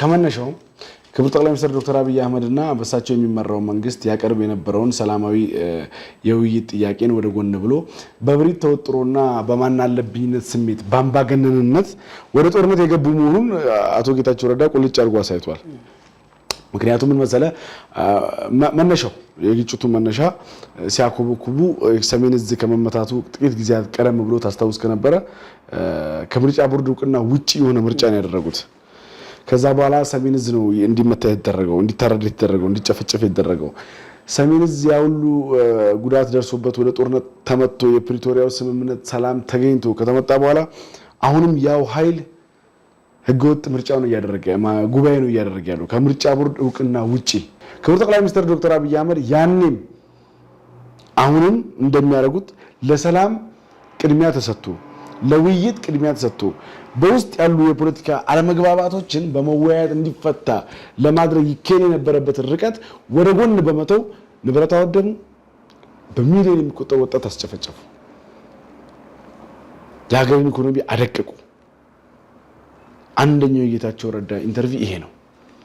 ከመነሻው ክቡር ጠቅላይ ሚኒስትር ዶክተር አብይ አህመድ እና በሳቸው የሚመራው መንግስት ያቀርብ የነበረውን ሰላማዊ የውይይት ጥያቄን ወደ ጎን ብሎ በብሪት ተወጥሮና በማናለብኝነት ስሜት ባምባገነንነት ወደ ጦርነት የገቡ መሆኑን አቶ ጌታቸው ረዳ ቁልጭ አድርጎ አሳይቷል። ምክንያቱም ምን መሰለ መነሻው የግጭቱ መነሻ ሲያኮበኩቡ ሰሜን እዝ ከመመታቱ ጥቂት ጊዜያት ቀደም ብሎ ታስታውስ ከነበረ ከምርጫ ቦርድ እውቅና ውጪ የሆነ ምርጫ ነው ያደረጉት። ከዛ በኋላ ሰሜን እዝ ነው እንዲመታ የተደረገው፣ እንዲታረድ የተደረገው፣ እንዲጨፈጨፍ የተደረገው። ሰሜን እዝ ያውሉ ጉዳት ደርሶበት ወደ ጦርነት ተመቶ የፕሪቶሪያው ስምምነት ሰላም ተገኝቶ ከተመጣ በኋላ አሁንም ያው ኃይል ህገወጥ ምርጫው ነው ያደረገ ጉባኤ ነው ያደረገ ያለው ከምርጫ ቦርድ እውቅና ውጪ። ክቡር ጠቅላይ ሚኒስትር ዶክተር አብይ አህመድ ያኔም አሁንም እንደሚያደርጉት ለሰላም ቅድሚያ ተሰጥቶ ለውይይት ቅድሚያ ተሰጥቶ በውስጥ ያሉ የፖለቲካ አለመግባባቶችን በመወያየት እንዲፈታ ለማድረግ ይከን የነበረበት ርቀት ወደ ጎን በመተው ንብረት አወደሙ፣ በሚሊዮን የሚቆጠር ወጣት አስጨፈጨፉ፣ የሀገርን ኢኮኖሚ አደቀቁ። አንደኛው የጌታቸው ረዳ ኢንተርቪው ይሄ ነው።